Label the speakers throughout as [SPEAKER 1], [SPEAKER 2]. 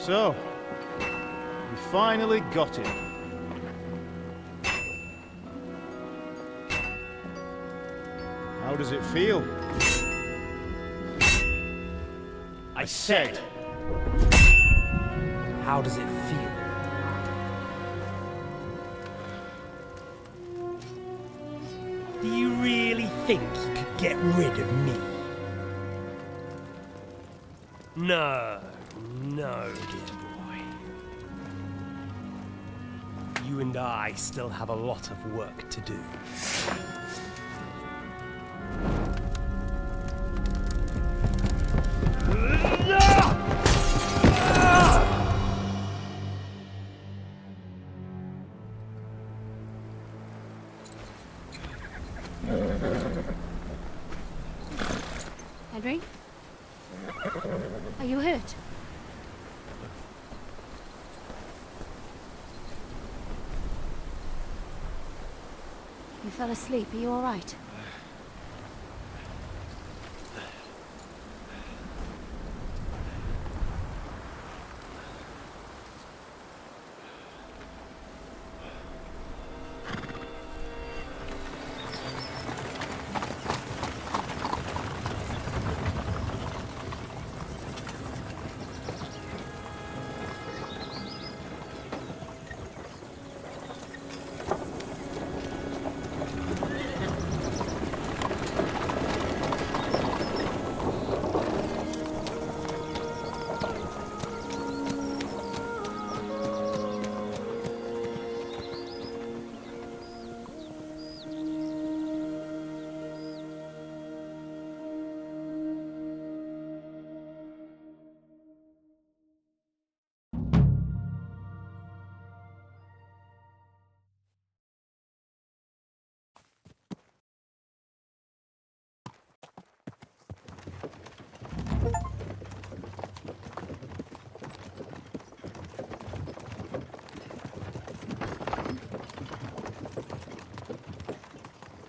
[SPEAKER 1] So, we finally got him. How does it feel? I said!
[SPEAKER 2] How does it feel? Do you really think you could get rid of me? No, no, dear boy. You and I still have a lot of work to do.
[SPEAKER 3] Henry? Are you hurt? You fell asleep. Are you all right?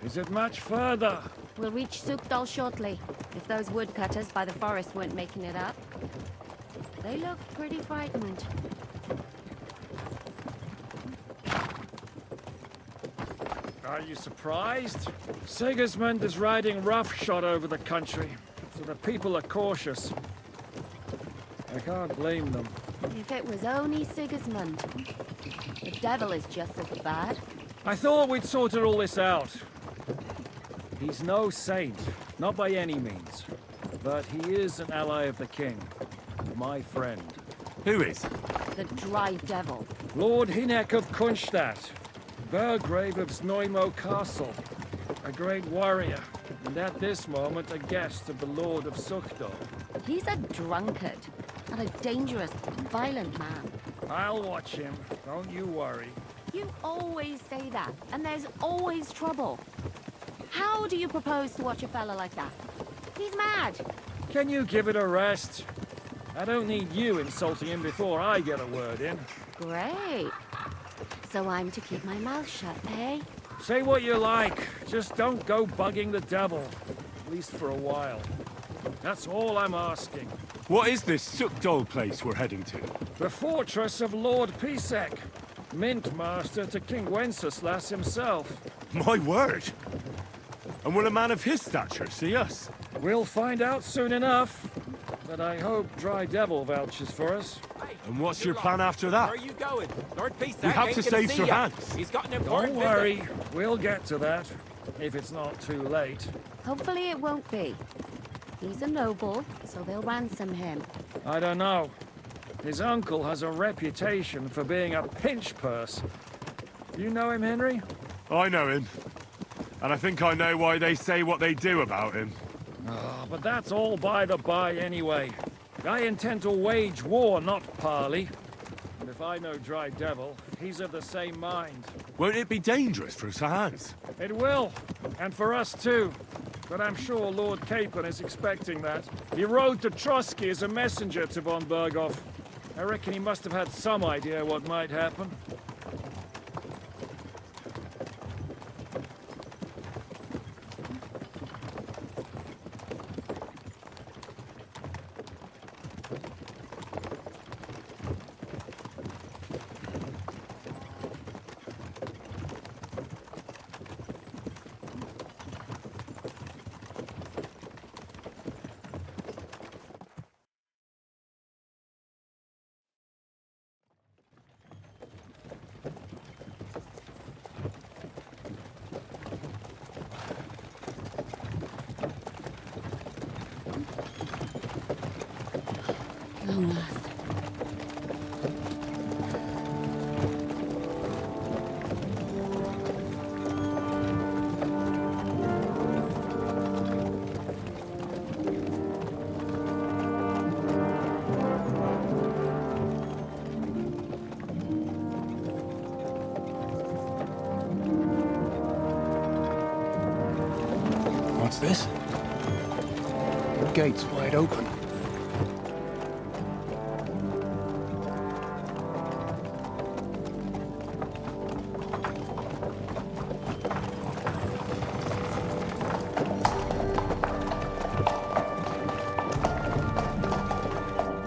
[SPEAKER 4] Is it much further?
[SPEAKER 3] We'll reach Sukdal shortly, if those woodcutters by the forest weren't making it up. They looked pretty frightened.
[SPEAKER 4] Are you surprised? Sigismund is riding roughshod over the country, so the people are cautious. I can't blame them.
[SPEAKER 3] If it was only Sigismund. The devil is just as bad.
[SPEAKER 4] I thought we'd sorted all this out. He's no saint, not by any means. But he is an ally of the king. My friend.
[SPEAKER 5] Who is?
[SPEAKER 3] The dry devil.
[SPEAKER 4] Lord Hynek of Kunstadt, Burgrave of Znojmo Castle, a great warrior, and at this moment a guest of the Lord of Sukdal.
[SPEAKER 3] He's a drunkard, and a dangerous, violent man.
[SPEAKER 4] I'll watch him, don't you worry.
[SPEAKER 3] You always say that, and there's always trouble. How do you propose to watch a fella like that? He's mad.
[SPEAKER 4] Can you give it a rest? I don't need you insulting him before I get a word in.
[SPEAKER 3] Great. So I'm to keep my mouth shut, eh?
[SPEAKER 4] Say what you like, just don't go bugging the devil. At least for a while. That's all I'm asking.
[SPEAKER 5] What is this Sukdal place we're heading to?
[SPEAKER 4] The fortress of Lord Pisek, Mint Master to King Wenceslas himself.
[SPEAKER 5] My word! And will a man of his stature see us?
[SPEAKER 4] We'll find out soon enough. But I hope Dry Devil vouches for us.
[SPEAKER 5] And what's your plan after that?
[SPEAKER 6] Where are you going? Lord Pisek
[SPEAKER 5] We have
[SPEAKER 6] ain't
[SPEAKER 5] to
[SPEAKER 6] gonna
[SPEAKER 5] save
[SPEAKER 6] see
[SPEAKER 5] Sir
[SPEAKER 6] ya.
[SPEAKER 5] Hans.
[SPEAKER 6] He's got an
[SPEAKER 4] Don't
[SPEAKER 6] important
[SPEAKER 4] worry,
[SPEAKER 6] visit.
[SPEAKER 4] we'll get to that. If it's not too late.
[SPEAKER 3] Hopefully it won't be. He's a noble, so they'll ransom him.
[SPEAKER 4] I don't know. His uncle has a reputation for being a pinch purse. You know him, Henry?
[SPEAKER 5] I know him. And I think I know why they say what they do about him.
[SPEAKER 4] Oh, but that's all by the by anyway. I intend to wage war, not parley. And if I know Dry Devil, he's of the same mind.
[SPEAKER 5] Won't it be dangerous for Sir Hans?
[SPEAKER 4] It will, and for us too. But I'm sure Lord Capon is expecting that. He rode to Trotsky as a messenger to von Berghoff. I reckon he must have had some idea what might happen.
[SPEAKER 3] long last.
[SPEAKER 7] What's this? The gate's wide open.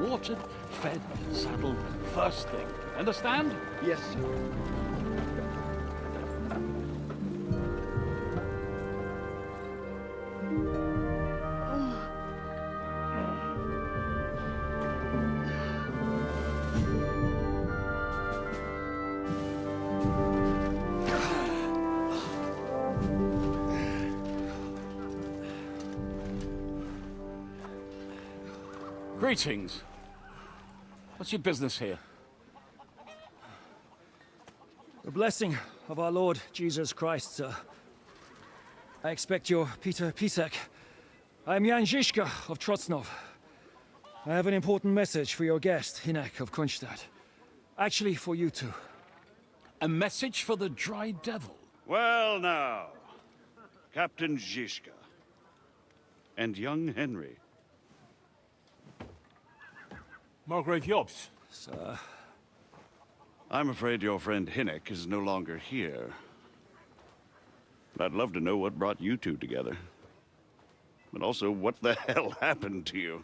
[SPEAKER 8] Watered, fed, saddled, first thing. Understand?
[SPEAKER 7] Yes, sir.
[SPEAKER 8] Greetings. What's your business here?
[SPEAKER 4] The blessing of our Lord Jesus Christ, sir. I expect you're Peter Pisek. I am Jan Žižka of Trocnov. I have an important message for your guest, Hinek of Kunstadt. Actually, for you two.
[SPEAKER 8] A message for the Dry Devil?
[SPEAKER 9] Well now, Captain Žižka. And young Henry.
[SPEAKER 5] Margrave Jobs.
[SPEAKER 4] Sir.
[SPEAKER 9] I'm afraid your friend Hinek is no longer here. But I'd love to know what brought you two together. But also, what the hell happened to you?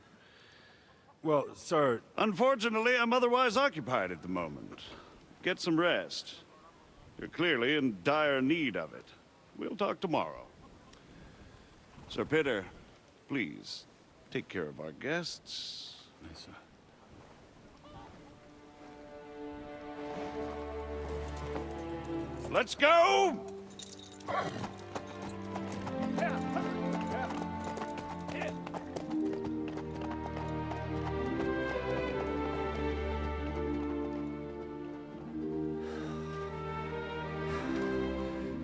[SPEAKER 5] Well, sir,
[SPEAKER 9] Unfortunately, I'm otherwise occupied at the moment. Get some rest. You're clearly in dire need of it. We'll talk tomorrow. Sir Peter, please, take care of our guests.
[SPEAKER 8] Yes, sir.
[SPEAKER 9] Let's go!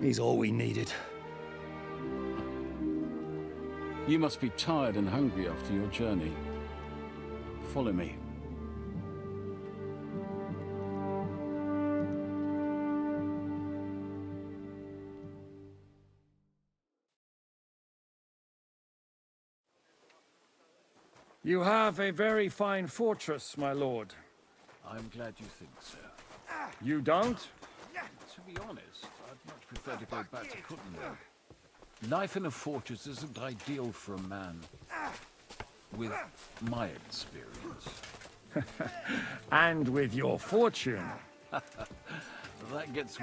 [SPEAKER 4] He's all we needed.
[SPEAKER 8] You must be tired and hungry after your journey. Follow me.
[SPEAKER 4] You have a very fine fortress, my lord.
[SPEAKER 8] I'm glad you think so.
[SPEAKER 4] You don't?
[SPEAKER 8] To be honest, I'd much prefer to go back to Kuttenberg. Life in a fortress isn't ideal for a man with my experience.
[SPEAKER 4] And with your fortune.
[SPEAKER 8] That gets...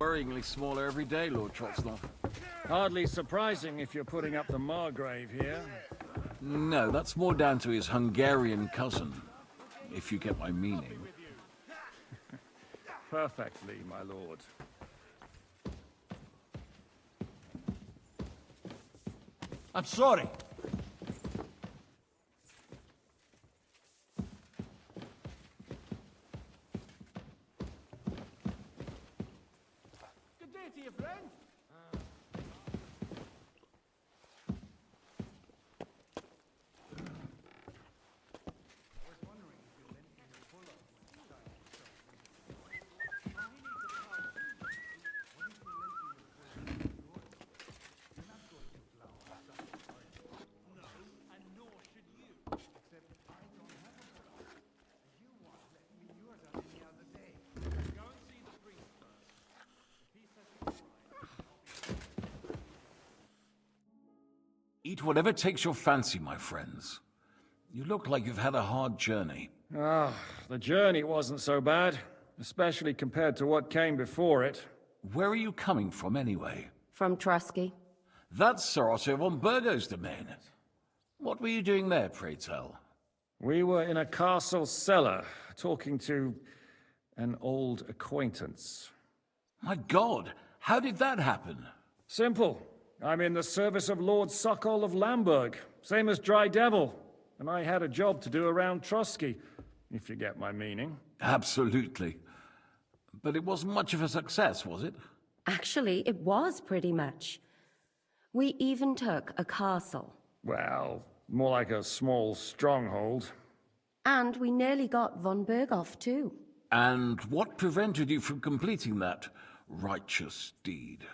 [SPEAKER 8] worryingly smaller every day, Lord Trotznov.
[SPEAKER 4] Hardly surprising if you're putting up the Margrave here.
[SPEAKER 8] No, that's more down to his Hungarian cousin, if you get my meaning.
[SPEAKER 4] Perfectly, my lord.
[SPEAKER 6] I'm sorry. Good day to you, friend.
[SPEAKER 8] Eat whatever takes your fancy, my friends. You look like you've had a hard journey.
[SPEAKER 4] Ah, the journey wasn't so bad, especially compared to what came before it.
[SPEAKER 8] Where are you coming from, anyway?
[SPEAKER 3] From Trusky.
[SPEAKER 8] That's Sir Otto von Burgo's domain. What were you doing there, pray tell?
[SPEAKER 4] We were in a castle cellar, talking to an old acquaintance.
[SPEAKER 8] My God, how did that happen?
[SPEAKER 4] Simple. I'm in the service of Lord Sokol of Lamberg, same as Dry Devil, and I had a job to do around Trusky, if you get my meaning.
[SPEAKER 8] Absolutely. But it wasn't much of a success, was it?
[SPEAKER 10] Actually, it was pretty much. We even took a castle.
[SPEAKER 4] Well, more like a small stronghold.
[SPEAKER 10] And we nearly got von Berghoff, too.
[SPEAKER 8] And what prevented you from completing that righteous deed?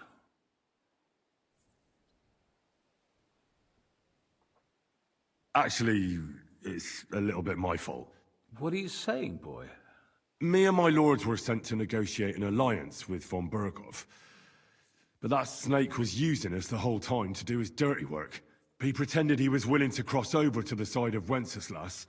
[SPEAKER 5] Actually, it's a little bit my fault.
[SPEAKER 8] What are you saying, boy?
[SPEAKER 5] Me and my lords were sent to negotiate an alliance with von Berghoff. But that snake was using us the whole time to do his dirty work. He pretended he was willing to cross over to the side of Wenceslas.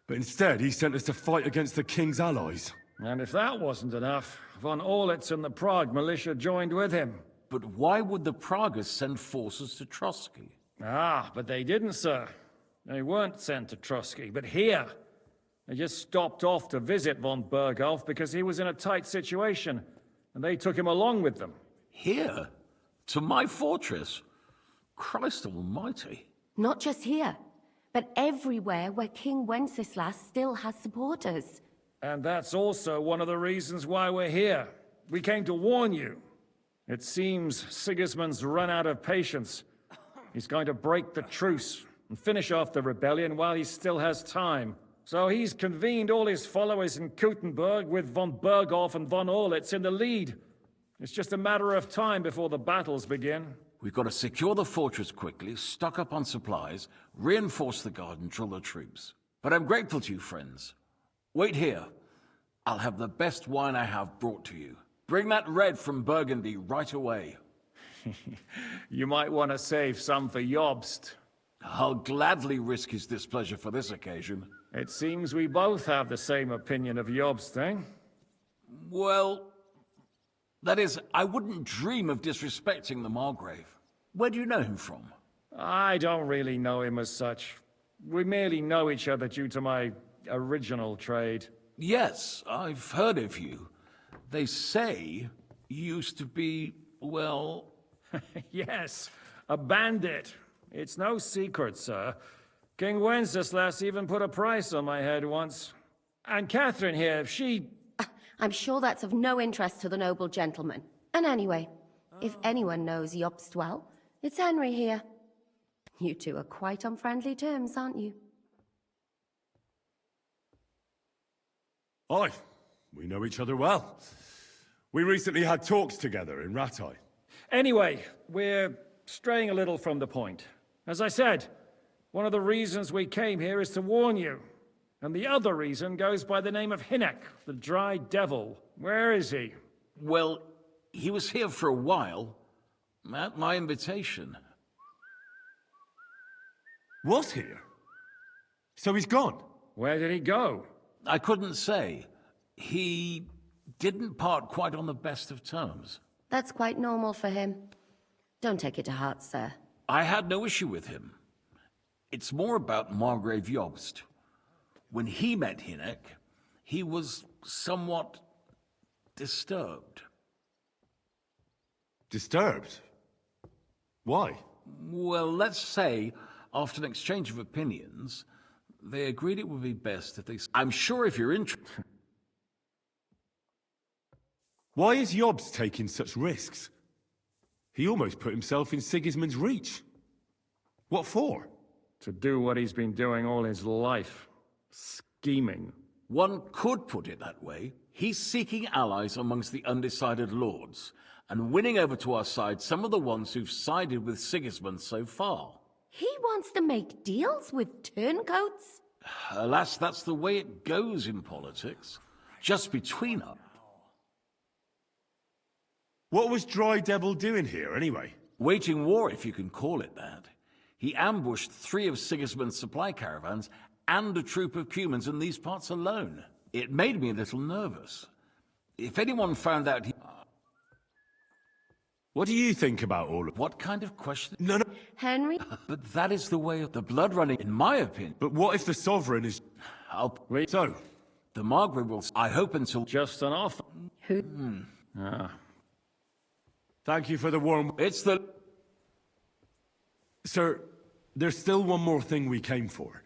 [SPEAKER 5] But instead, he sent us to fight against the king's allies.
[SPEAKER 4] And if that wasn't enough, von Orlitz and the Prague militia joined with him.
[SPEAKER 8] But why would the Praguers send forces to Trusky?
[SPEAKER 4] Ah, but they didn't, sir. They weren't sent to Trusky, but here. They just stopped off to visit von Berghoff because he was in a tight situation, and they took him along with them.
[SPEAKER 8] Here? To my fortress? Christ almighty.
[SPEAKER 10] Not just here, but everywhere where King Wenceslas still has supporters.
[SPEAKER 4] And that's also one of the reasons why we're here. We came to warn you. It seems Sigismund's run out of patience. He's going to break the truce and finish off the rebellion while he still has time. So he's convened all his followers in Kuttenberg with von Berghoff and von Orlitz in the lead. It's just a matter of time before the battles begin.
[SPEAKER 8] We've got to secure the fortress quickly, stock up on supplies, reinforce the guard and drill the troops. But I'm grateful to you, friends. Wait here. I'll have the best wine I have brought to you. Bring that red from Burgundy right away.
[SPEAKER 4] You might want to save some for Jobst.
[SPEAKER 8] I'll gladly risk his displeasure for this occasion.
[SPEAKER 4] It seems we both have the same opinion of Jobst, eh?
[SPEAKER 8] Well, that is, I wouldn't dream of disrespecting the Margrave. Where do you know him from?
[SPEAKER 4] I don't really know him as such. We merely know each other due to my original trade.
[SPEAKER 8] Yes, I've heard of you. They say you used to be, well...
[SPEAKER 4] Yes, a bandit. It's no secret, sir. King Wenceslas even put a price on my head once. And Catherine here, she...
[SPEAKER 10] I'm sure that's of no interest to the noble gentleman. And anyway, if anyone knows Jobst well, it's Henry here. You two are quite on friendly terms, aren't you?
[SPEAKER 5] Aye, we know each other well. We recently had talks together in Rattay.
[SPEAKER 4] Anyway, we're straying a little from the point. As I said, one of the reasons we came here is to warn you. And the other reason goes by the name of Hinnek, the Dry Devil. Where is he?
[SPEAKER 8] Well, he was here for a while, at my invitation.
[SPEAKER 5] Was here? So he's gone?
[SPEAKER 4] Where did he go?
[SPEAKER 8] I couldn't say. He didn't part quite on the best of terms.
[SPEAKER 10] That's quite normal for him. Don't take it to heart, sir.
[SPEAKER 8] I had no issue with him. It's more about Margrave Jobst. When he met Hinnek, he was somewhat disturbed.
[SPEAKER 5] Disturbed? Why?
[SPEAKER 8] Well, let's say, after an exchange of opinions, they agreed it would be best if they... I'm sure if you're interested...
[SPEAKER 5] Why is Jobst taking such risks? He almost put himself in Sigismund's reach. What for?
[SPEAKER 4] To do what he's been doing all his life. Scheming.
[SPEAKER 8] One could put it that way. He's seeking allies amongst the undecided lords, and winning over to our side some of the ones who've sided with Sigismund so far.
[SPEAKER 10] He wants to make deals with turncoats?
[SPEAKER 8] Alas, that's the way it goes in politics. Just between us.
[SPEAKER 5] What was Dry Devil doing here, anyway?
[SPEAKER 8] Waging war, if you can call it that. He ambushed 3 of Sigismund's supply caravans and a troop of Cumans in these parts alone. It made me a little nervous. If anyone found out he...
[SPEAKER 5] What do you think about all of...
[SPEAKER 8] What kind of question?
[SPEAKER 5] No, no.
[SPEAKER 10] Henry?
[SPEAKER 8] But that is the way of the blood running, in my opinion.
[SPEAKER 5] But what if the Sovereign is...
[SPEAKER 8] Wait.
[SPEAKER 5] So?
[SPEAKER 8] The Margaret will... I hope until...
[SPEAKER 4] Just an offer.
[SPEAKER 10] Who?
[SPEAKER 5] Thank you for the warm...
[SPEAKER 8] It's the...
[SPEAKER 5] Sir, there's still one more thing we came for.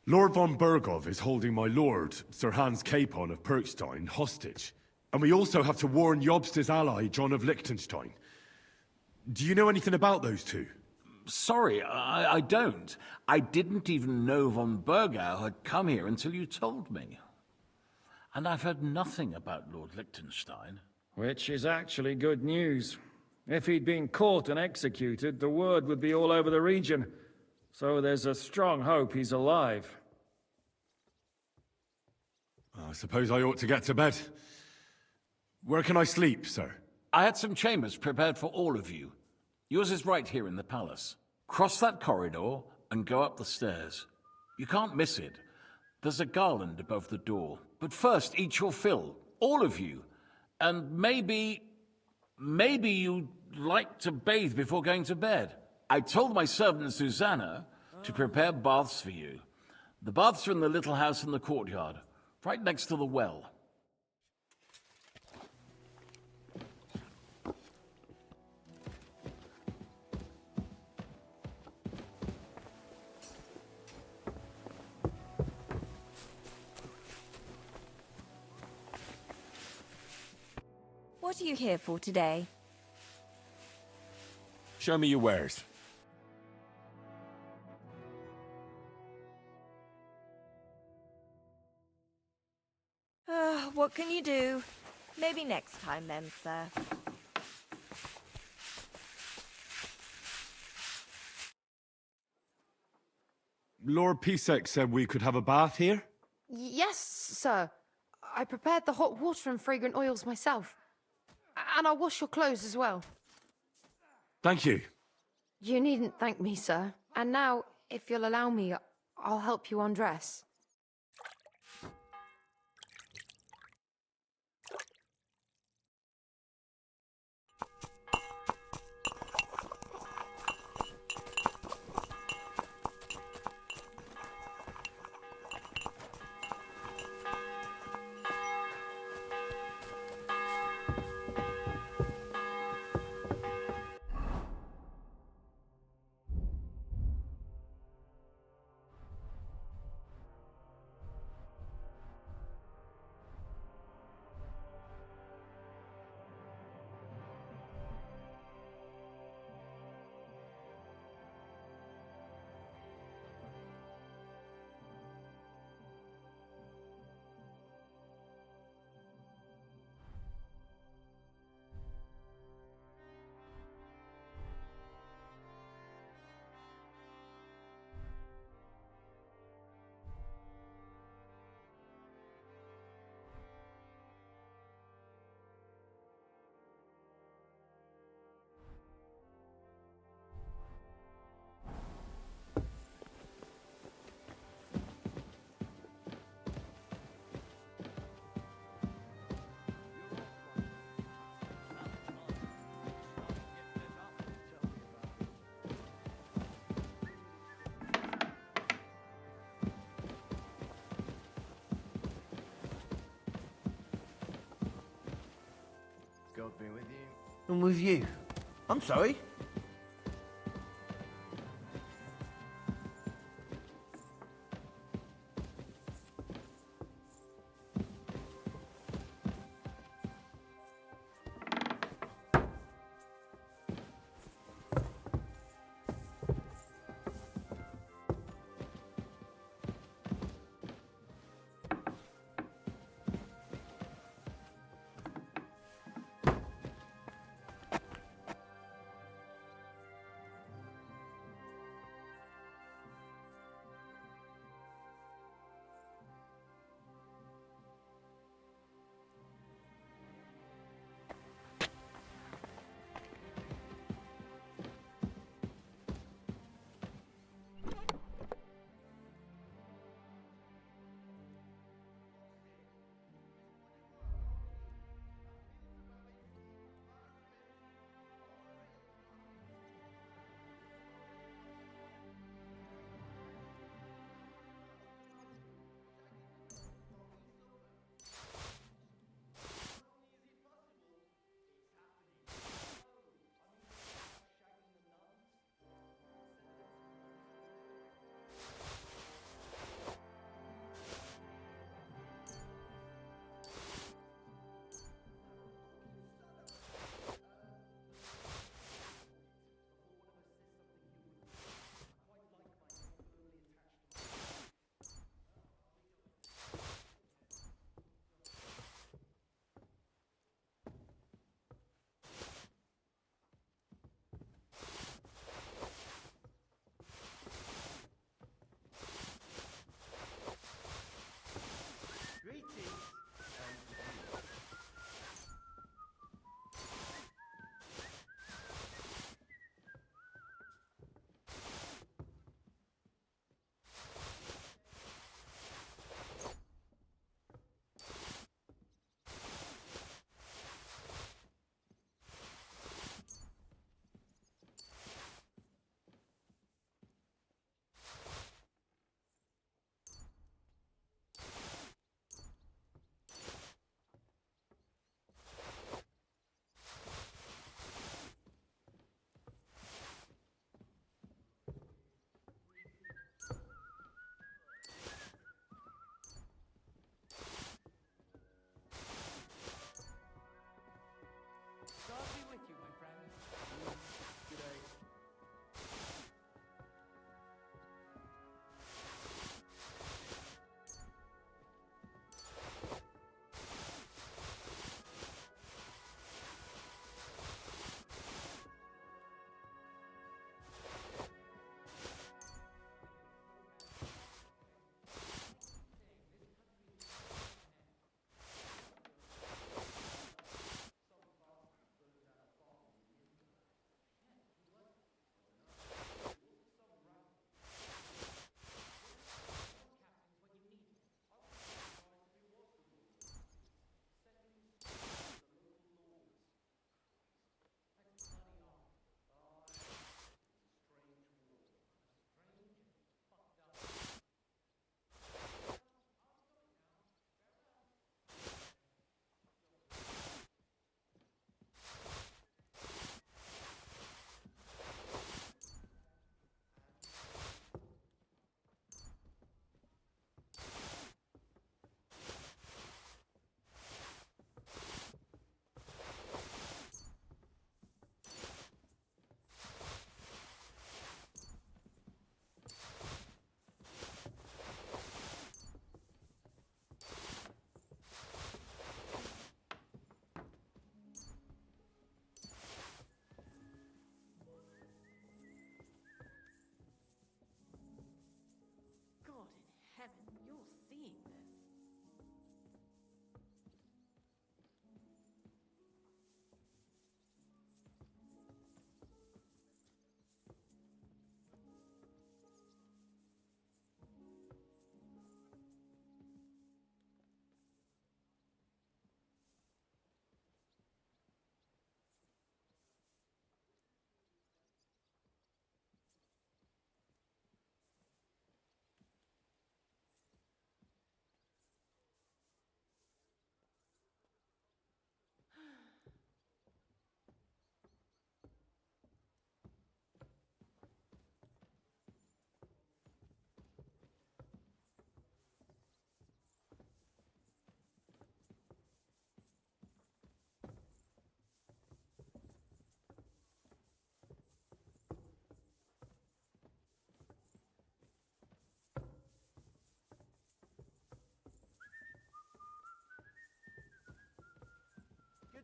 [SPEAKER 5] Lord von Bergov is holding my lord, Sir Hans Capon of Perkstein, hostage. And we also have to warn Jobst's ally, John of Liechtenstein. Do you know anything about those two?
[SPEAKER 8] Sorry, I don't. I didn't even know von Bergau had come here until you told me. And I've heard nothing about Lord Liechtenstein.
[SPEAKER 4] Which is actually good news. If he'd been caught and executed, the word would be all over the region. So there's a strong hope he's alive.
[SPEAKER 5] I suppose I ought to get to bed. Where can I sleep, sir?
[SPEAKER 8] I had some chambers prepared for all of you. Yours is right here in the palace. Cross that corridor and go up the stairs. You can't miss it. There's a garland above the door. But first, eat your fill. All of you. And maybe you'd like to bathe before going to bed. I told my servant Susanna to prepare baths for you. The baths are in the little house in the courtyard, right next to the well.
[SPEAKER 11] What are you here for today?
[SPEAKER 5] Show me your wares.
[SPEAKER 11] What can you do? Maybe next time then, sir.
[SPEAKER 5] Lord Pisek said we could have a bath here?
[SPEAKER 12] Yes, sir. I prepared the hot water and fragrant oils myself. And I'll wash your clothes as well.
[SPEAKER 5] Thank you.
[SPEAKER 12] You needn't thank me, sir. And now, if you'll allow me, I'll help you undress.
[SPEAKER 7] God be with you.
[SPEAKER 6] And with you. I'm sorry.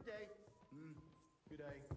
[SPEAKER 6] Good day.
[SPEAKER 1] Good day.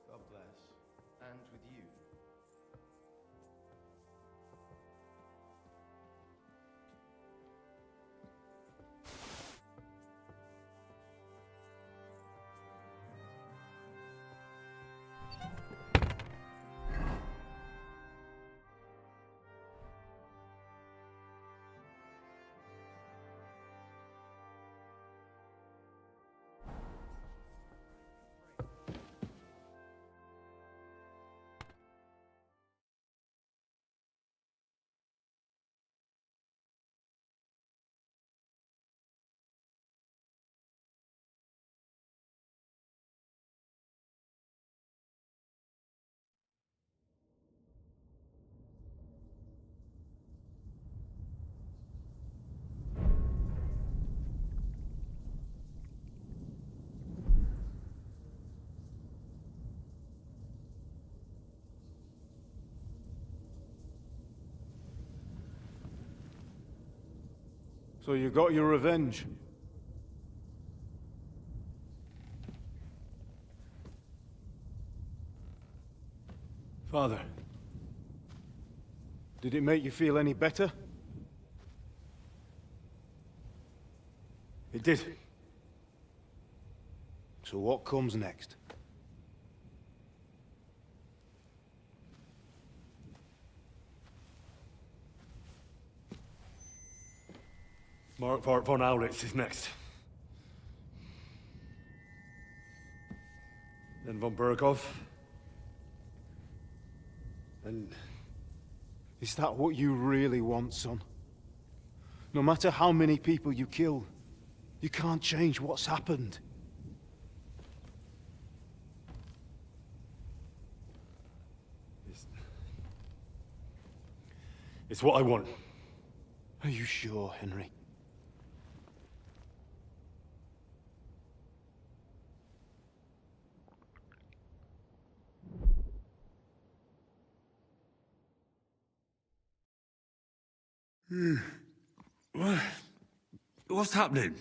[SPEAKER 6] God bless. And with you.
[SPEAKER 1] So you got your revenge? Father, did it make you feel any better? It did. So what comes next?
[SPEAKER 5] Mark von Aulitz is next. Then von Berghoff.
[SPEAKER 1] And is that what you really want, son? No matter how many people you kill, you can't change what's happened.
[SPEAKER 5] It's what I want.
[SPEAKER 1] Are you sure, Henry?
[SPEAKER 13] What's happening?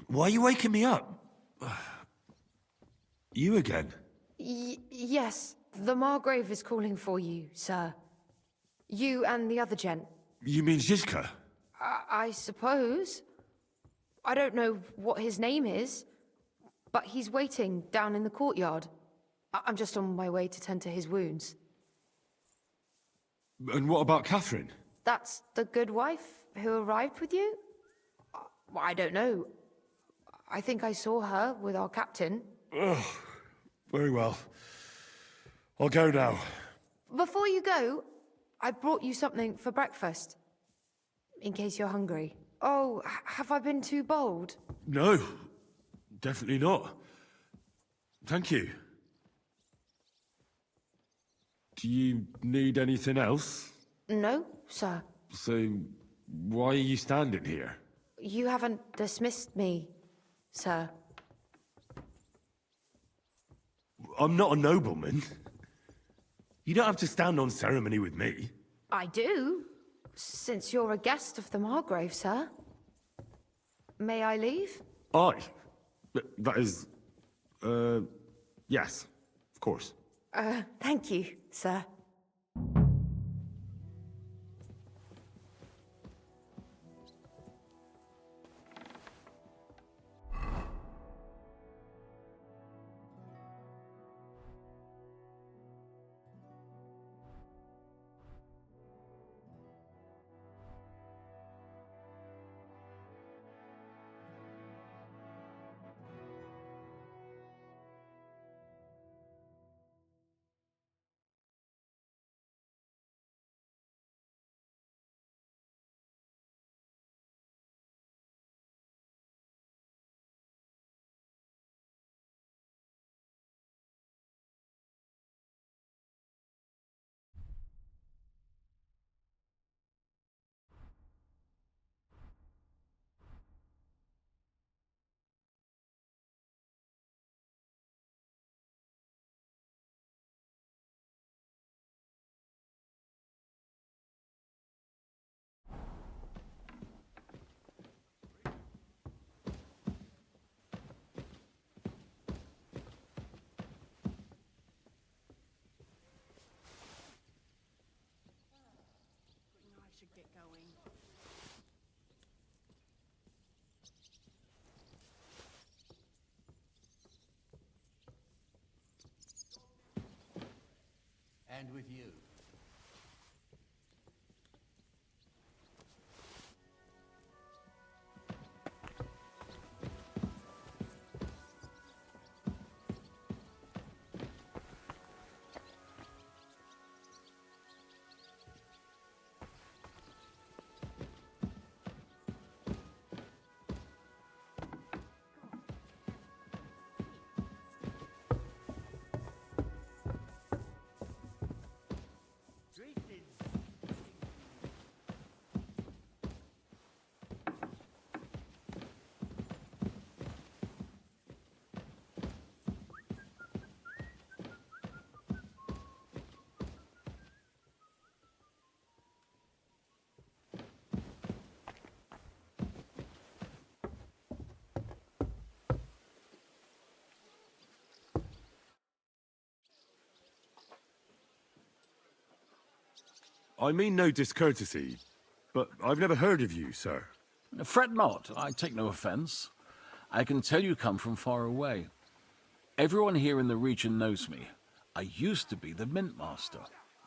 [SPEAKER 13] Why are you waking me up?
[SPEAKER 5] You again?
[SPEAKER 12] Yes, the Margrave is calling for you, sir. You and the other gent.
[SPEAKER 5] You mean Zizka?
[SPEAKER 12] I suppose. I don't know what his name is, but he's waiting down in the courtyard. I'm just on my way to tend to his wounds.
[SPEAKER 5] And what about Catherine?
[SPEAKER 12] That's the good wife who arrived with you? I don't know. I think I saw her with our captain.
[SPEAKER 5] Ugh. Very well. I'll go now.
[SPEAKER 12] Before you go, I brought you something for breakfast. In case you're hungry. Oh, have I been too bold?
[SPEAKER 5] No, definitely not. Thank you. Do you need anything else?
[SPEAKER 12] No, sir.
[SPEAKER 5] So, why are you standing here?
[SPEAKER 12] You haven't dismissed me, sir.
[SPEAKER 5] I'm not a nobleman. You don't have to stand on ceremony with me.
[SPEAKER 12] I do, since you're a guest of the Margrave, sir. May I leave?
[SPEAKER 5] That is... yes, of course.
[SPEAKER 12] Thank you, sir.
[SPEAKER 13] And with you.
[SPEAKER 5] I mean no discourtesy, but I've never heard of you, sir.
[SPEAKER 8] Fret not, I take no offense. I can tell you come from far away. Everyone here in the region knows me. I used to be the Mint Master,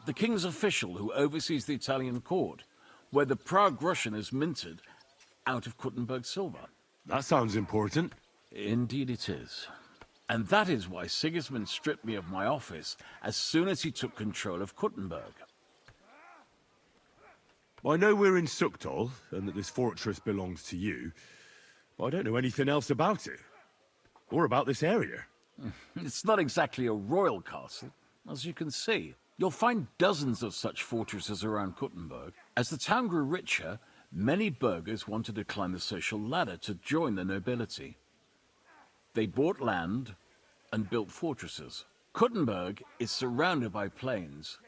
[SPEAKER 8] the king's official who oversees the Italian court, where the Prague Russian is minted out of Kuttenberg silver.
[SPEAKER 5] That sounds important.
[SPEAKER 8] Indeed it is. And that is why Sigismund stripped me of my office as soon as he took control of Kuttenberg.
[SPEAKER 5] I know we're in Suktal, and that this fortress belongs to you, but I don't know anything else about it. Or about this area.
[SPEAKER 8] It's not exactly a royal castle, as you can see. You'll find dozens of such fortresses around Kuttenberg. As the town grew richer, many burghers wanted to climb the social ladder to join the nobility. They bought land and built fortresses. Kuttenberg is surrounded by plains,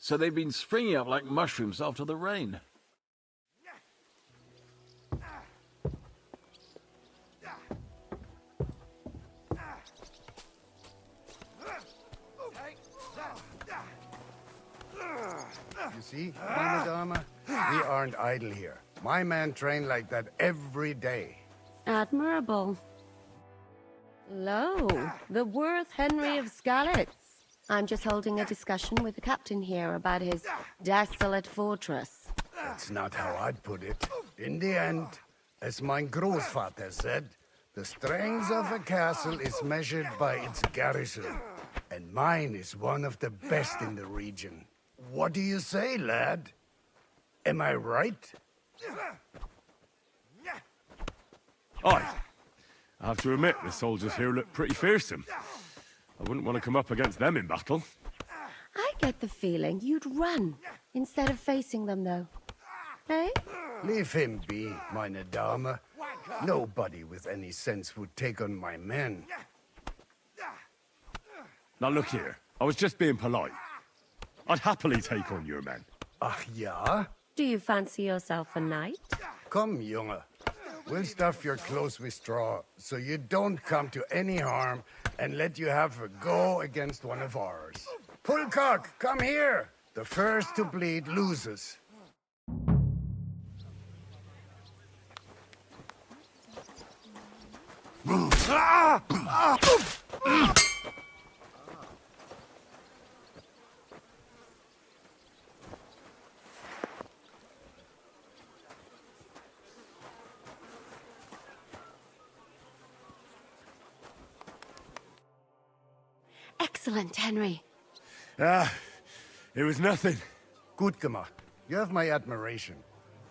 [SPEAKER 8] so they've been springing up like mushrooms after the rain.
[SPEAKER 14] You see, meine Dame, we aren't idle here. My men train like that every day.
[SPEAKER 10] Admirable. Lo, the worth Henry of Skalitz. I'm just holding a discussion with the captain here about his desolate fortress.
[SPEAKER 14] That's not how I'd put it. In the end, as mein Großvater said, the strength of a castle is measured by its garrison. And mine is one of the best in the region. What do you say, lad? Am I right?
[SPEAKER 5] Aye. I have to admit, the soldiers here look pretty fearsome. I wouldn't want to come up against them in battle.
[SPEAKER 10] I get the feeling you'd run instead of facing them, though. Hey?
[SPEAKER 14] Leave him be, meine Dame. Nobody with any sense would take on my men.
[SPEAKER 5] Now look here, I was just being polite. I'd happily take on your men.
[SPEAKER 14] Ach ja?
[SPEAKER 10] Do you fancy yourself a knight?
[SPEAKER 14] Come, Junge. We'll stuff your clothes with straw, so you don't come to any harm, and let you have a go against one of ours. Pulcock, come here! The first to bleed loses.
[SPEAKER 10] Excellent, Henry.
[SPEAKER 5] It was nothing.
[SPEAKER 14] Gut gemacht. You have my admiration.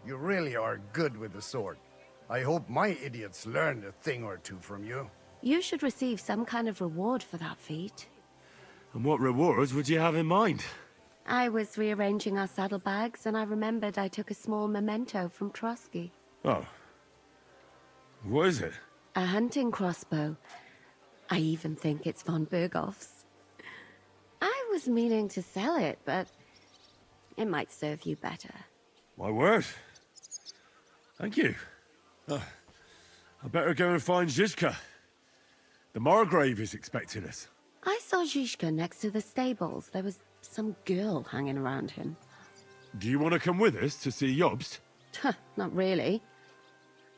[SPEAKER 14] You really are good with the sword. I hope my idiots learned a thing or two from you.
[SPEAKER 10] You should receive some kind of reward for that feat.
[SPEAKER 5] And what rewards would you have in mind?
[SPEAKER 10] I was rearranging our saddlebags, and I remembered I took a small memento from Trotsky.
[SPEAKER 5] Oh. What is it?
[SPEAKER 10] A hunting crossbow. I even think it's von Berghoff's. I was meaning to sell it, but it might serve you better.
[SPEAKER 5] My word. Thank you. I better go and find Zizka. The Margrave is expecting us.
[SPEAKER 10] I saw Zizka next to the stables. There was some girl hanging around him.
[SPEAKER 5] Do you want to come with us to see Jobst?
[SPEAKER 10] Not really.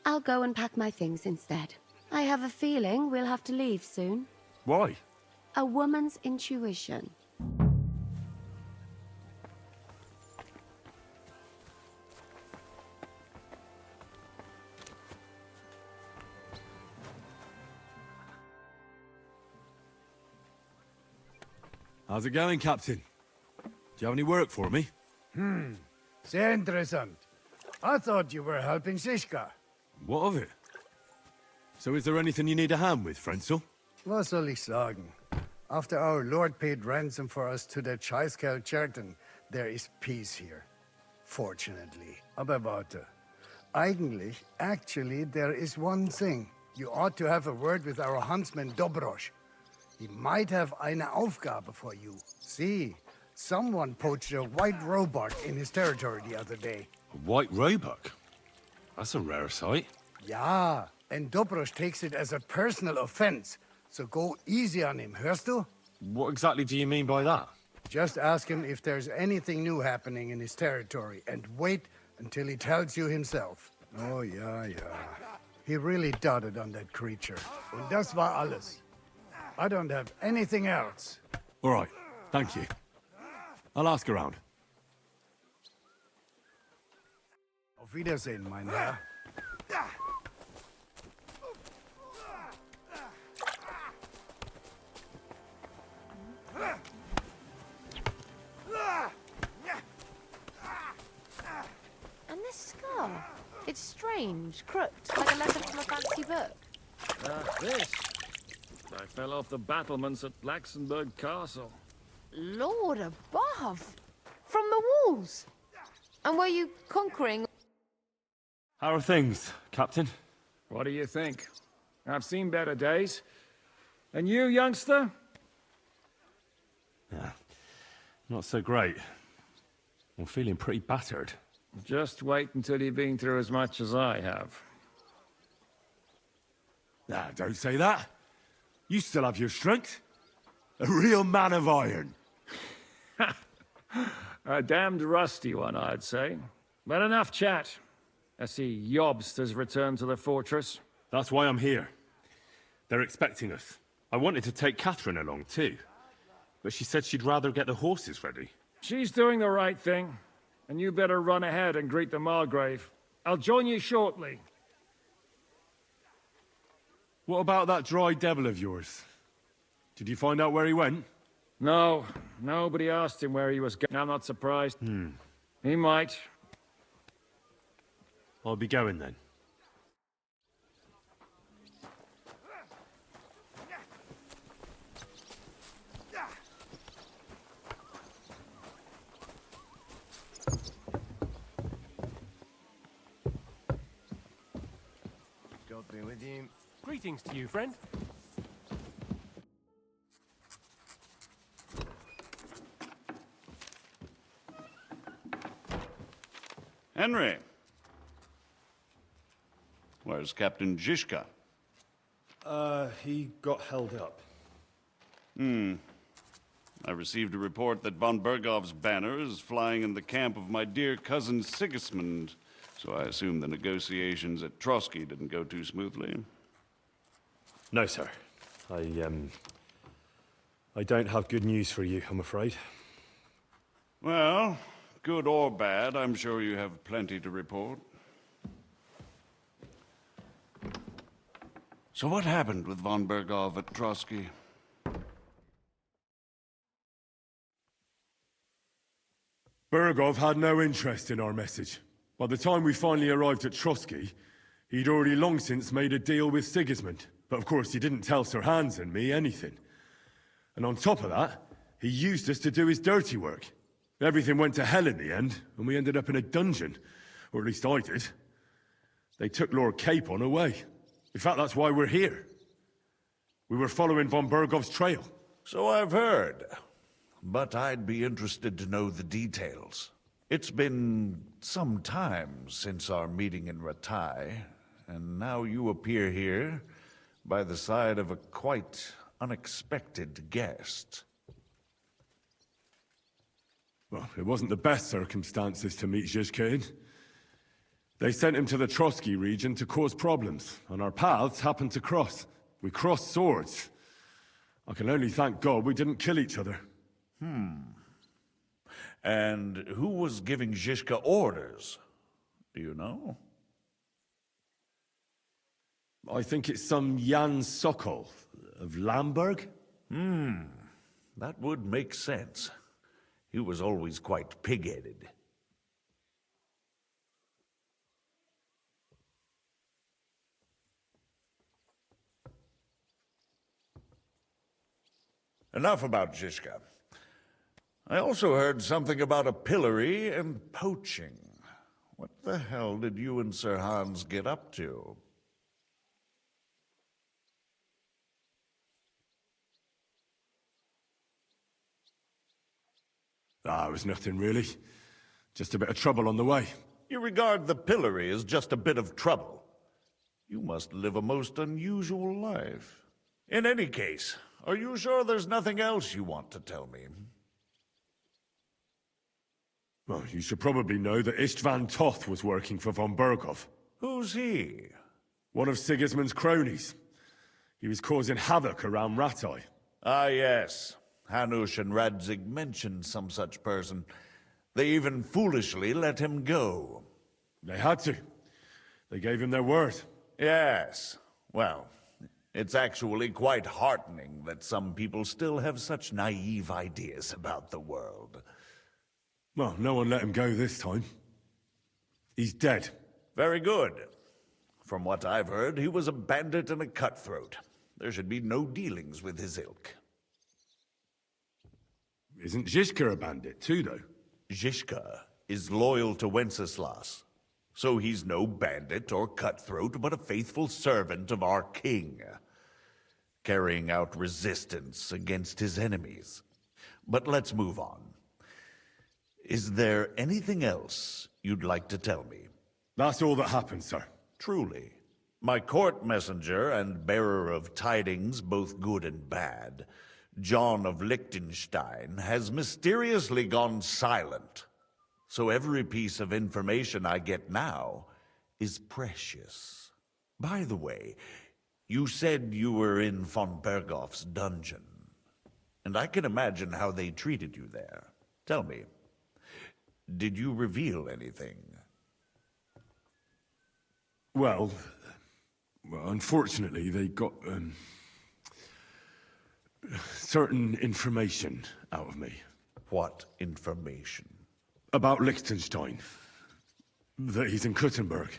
[SPEAKER 10] I'll go and pack my things instead. I have a feeling we'll have to leave soon.
[SPEAKER 5] Why?
[SPEAKER 10] A woman's intuition.
[SPEAKER 5] How's it going, Captain? Do you have any work for me?
[SPEAKER 14] Sehr interessant. I thought you were helping Zizka.
[SPEAKER 5] What of it? So is there anything you need a hand with, Frenzel?
[SPEAKER 14] Was soll ich sagen? After our Lord paid ransom for us to the Scheißkerl Cherton, there is peace here. Fortunately. Aber warte. Actually, there is one thing. You ought to have a word with our huntsman Dobrosch. He might have eine Aufgabe for you. See, someone poached a white roebuck in his territory the other day.
[SPEAKER 5] A white roebuck? That's a rare sight.
[SPEAKER 14] Ja, and Dobrosch takes it as a personal offense. So go easy on him, hörst du?
[SPEAKER 5] What exactly do you mean by that?
[SPEAKER 14] Just ask him if there's anything new happening in his territory, and wait until he tells you himself. Oh, ja. He really doted on that creature. Und das war alles. I don't have anything else.
[SPEAKER 5] All right, thank you. I'll ask around.
[SPEAKER 14] Auf Wiedersehen, mein Herr.
[SPEAKER 12] And this scar? It's strange, crooked, like a letter from a fancy book.
[SPEAKER 4] This. I fell off the battlements at Laxenburg Castle.
[SPEAKER 12] Lord above! From the walls! And were you conquering?
[SPEAKER 5] How are things, Captain?
[SPEAKER 4] What do you think? I've seen better days. And you, youngster?
[SPEAKER 5] Yeah, not so great. I'm feeling pretty battered.
[SPEAKER 4] Just wait until you've been through as much as I have.
[SPEAKER 5] Nah, don't say that. You still have your strength. A real man of iron.
[SPEAKER 4] A damned rusty one, I'd say. But enough chat. I see Jobst has returned to the fortress.
[SPEAKER 5] That's why I'm here. They're expecting us. I wanted to take Catherine along too, but she said she'd rather get the horses ready.
[SPEAKER 4] She's doing the right thing, and you better run ahead and greet the Margrave. I'll join you shortly.
[SPEAKER 5] What about that dry devil of yours? Did you find out where he went?
[SPEAKER 4] No, nobody asked him where he was going. I'm not surprised. He might.
[SPEAKER 5] I'll be going then.
[SPEAKER 6] God be with you.
[SPEAKER 2] Greetings to you, friend.
[SPEAKER 9] Henry. Where's Captain Zizka?
[SPEAKER 1] He got held up.
[SPEAKER 9] I received a report that von Bergov's banner is flying in the camp of my dear cousin Sigismund, so I assume the negotiations at Trotsky didn't go too smoothly.
[SPEAKER 5] No, sir. I don't have good news for you, I'm afraid.
[SPEAKER 9] Well, good or bad, I'm sure you have plenty to report. So what happened with von Bergov at Trotsky?
[SPEAKER 5] Bergov had no interest in our message. By the time we finally arrived at Trotsky, he'd already long since made a deal with Sigismund. But of course, he didn't tell Sir Hans and me anything. And on top of that, he used us to do his dirty work. Everything went to hell in the end, and we ended up in a dungeon. Or at least I did. They took Lord Capon away. In fact, that's why we're here. We were following von Bergov's trail.
[SPEAKER 15] So I've heard. But I'd be interested to know the details. It's been some time since our meeting in Ratai, and now you appear here by the side of a quite unexpected guest.
[SPEAKER 5] Well, it wasn't the best circumstances to meet Zizka in. They sent him to the Trotsky region to cause problems, and our paths happened to cross. We crossed swords. I can only thank God we didn't kill each other.
[SPEAKER 15] And who was giving Zizka orders? Do you know?
[SPEAKER 5] I think it's some Jan Sokol of Lamberg.
[SPEAKER 15] That would make sense. He was always quite pig-headed. Enough about Zizka. I also heard something about a pillory and poaching. What the hell did you and Sir Hans get up to?
[SPEAKER 5] It was nothing really. Just a bit of trouble on the way.
[SPEAKER 15] You regard the pillory as just a bit of trouble. You must live a most unusual life. In any case, are you sure there's nothing else you want to tell me?
[SPEAKER 5] Well, you should probably know that Istvan Toth was working for von Bergov.
[SPEAKER 15] Who's he?
[SPEAKER 5] One of Sigismund's cronies. He was causing havoc around Ratai.
[SPEAKER 15] Ah, yes. Hanush and Radzig mentioned some such person. They even foolishly let him go.
[SPEAKER 5] They had to. They gave him their word.
[SPEAKER 15] Yes. Well, it's actually quite heartening that some people still have such naive ideas about the world.
[SPEAKER 5] Well, no one let him go this time. He's dead.
[SPEAKER 15] Very good. From what I've heard, he was a bandit and a cutthroat. There should be no dealings with his ilk.
[SPEAKER 5] Isn't Zizka a bandit too, though?
[SPEAKER 15] Zizka is loyal to Wenceslas. So he's no bandit or cutthroat, but a faithful servant of our king, carrying out resistance against his enemies. But let's move on. Is there anything else you'd like to tell me?
[SPEAKER 5] That's all that happened, sir.
[SPEAKER 15] Truly. My court messenger and bearer of tidings, both good and bad, John of Liechtenstein, has mysteriously gone silent. So every piece of information I get now is precious. By the way, you said you were in von Bergoff's dungeon, and I can imagine how they treated you there. Tell me, did you reveal anything?
[SPEAKER 5] Well, unfortunately, they got certain information out of me.
[SPEAKER 15] What information?
[SPEAKER 5] About Liechtenstein. That he's in Kuttenberg.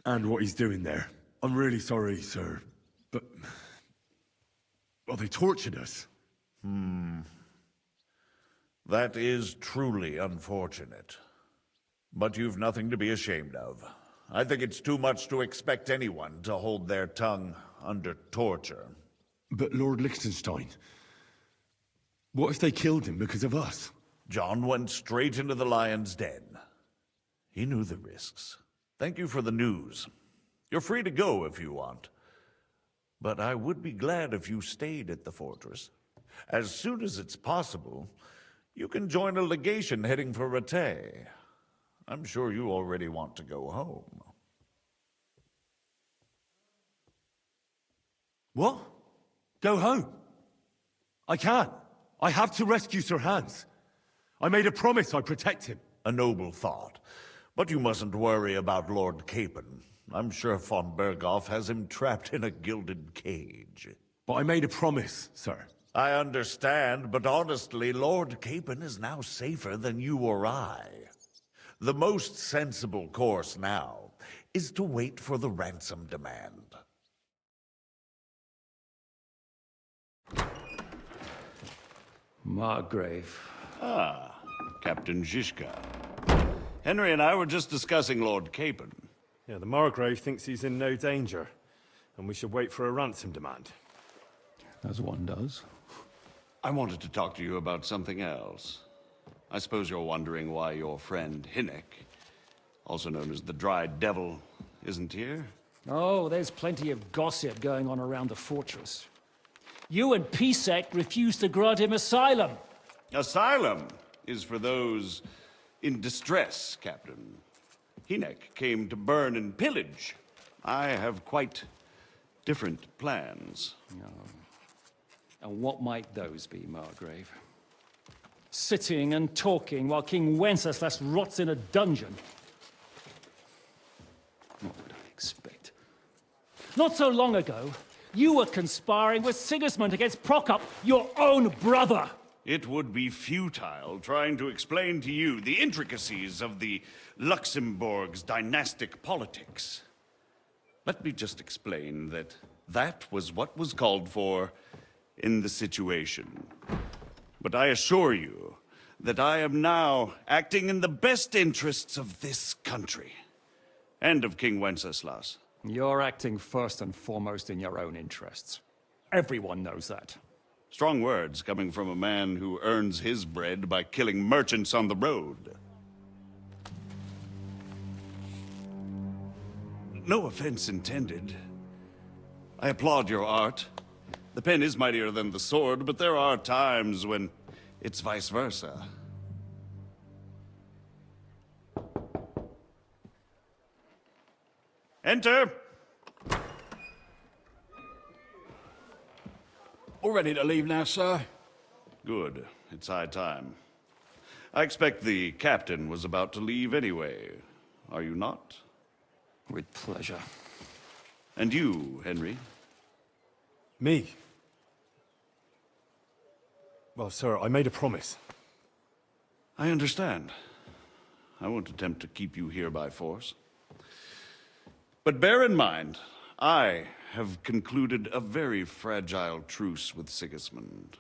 [SPEAKER 5] And what he's doing there. I'm really sorry, sir, but... well, they tortured us.
[SPEAKER 15] That is truly unfortunate. But you've nothing to be ashamed of. I think it's too much to expect anyone to hold their tongue under torture.
[SPEAKER 5] But Lord Liechtenstein... what if they killed him because of us?
[SPEAKER 15] John went straight into the lion's den. He knew the risks. Thank you for the news. You're free to go if you want. But I would be glad if you stayed at the fortress. As soon as it's possible, you can join a legation heading for Rattay. I'm sure you already want to go home.
[SPEAKER 5] What? Go home? I can't. I have to rescue Sir Hans. I made a promise I'd protect him.
[SPEAKER 15] A noble thought. But you mustn't worry about Lord Capon. I'm sure von Bergoff has him trapped in a gilded cage.
[SPEAKER 5] But I made a promise, sir.
[SPEAKER 15] I understand, but honestly, Lord Capon is now safer than you or I. The most sensible course now is to wait for the ransom demand.
[SPEAKER 4] Margrave.
[SPEAKER 9] Ah, Captain Zizka. Henry and I were just discussing Lord Capon.
[SPEAKER 1] Yeah, the Margrave thinks he's in no danger, and we should wait for a ransom demand.
[SPEAKER 4] As one does.
[SPEAKER 9] I wanted to talk to you about something else. I suppose you're wondering why your friend Hinnek, also known as the Dried Devil, isn't here?
[SPEAKER 2] Oh, there's plenty of gossip going on around the fortress. You and Pisek refused to grant him asylum.
[SPEAKER 9] Asylum is for those in distress, Captain. Hinnek came to burn and pillage. I have quite different plans.
[SPEAKER 2] And what might those be, Margrave? Sitting and talking while King Wenceslas rots in a dungeon. What would I expect? Not so long ago, you were conspiring with Sigismund against Prokop, your own brother.
[SPEAKER 9] It would be futile trying to explain to you the intricacies of the Luxembourg's dynastic politics. Let me just explain that that was what was called for in the situation. But I assure you that I am now acting in the best interests of this country and of King Wenceslas.
[SPEAKER 2] You're acting first and foremost in your own interests. Everyone knows that.
[SPEAKER 9] Strong words coming from a man who earns his bread by killing merchants on the road. No offense intended. I applaud your art. The pen is mightier than the sword, but there are times when it's vice versa. Enter!
[SPEAKER 16] We're ready to leave now, sir.
[SPEAKER 9] Good. It's high time. I expect the captain was about to leave anyway. Are you not?
[SPEAKER 2] With pleasure.
[SPEAKER 9] And you, Henry?
[SPEAKER 1] Me? Well, sir, I made a promise.
[SPEAKER 9] I understand. I won't attempt to keep you here by force. But bear in mind, I have concluded a very fragile truce with Sigismund,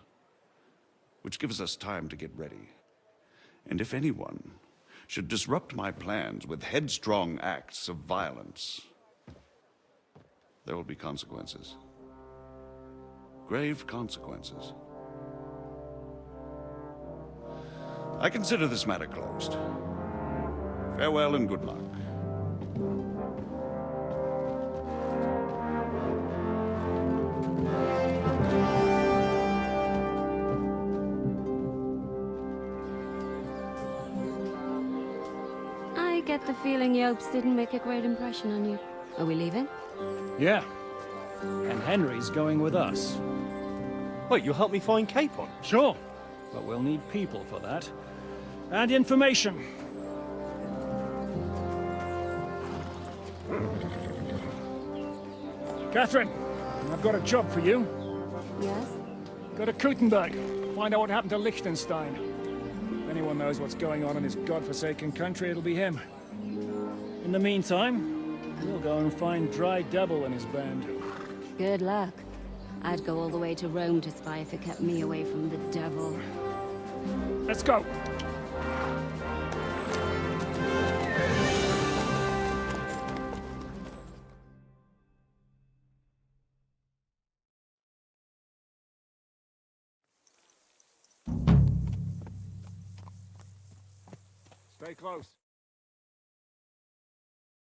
[SPEAKER 9] which gives us time to get ready. And if anyone should disrupt my plans with headstrong acts of violence, there will be consequences. Grave consequences. I consider this matter closed. Farewell and good luck.
[SPEAKER 10] get the feeling Yopes didn't make a great impression on you. Are we leaving?
[SPEAKER 2] Yeah. And Henry's going with us.
[SPEAKER 1] Wait, you'll help me find Capon?
[SPEAKER 2] Sure. But we'll need people for that. And information. Catherine, I've got a job for you.
[SPEAKER 10] Yes?
[SPEAKER 2] Go to Kuttenberg. Find out what happened to Liechtenstein. If anyone knows what's going on in this godforsaken country, it'll be him. In the meantime, we'll go and find Dry Devil and his band.
[SPEAKER 10] Good luck. I'd go all the way to Rome to spy if it kept me away from the devil.
[SPEAKER 2] Let's go!
[SPEAKER 4] Stay close.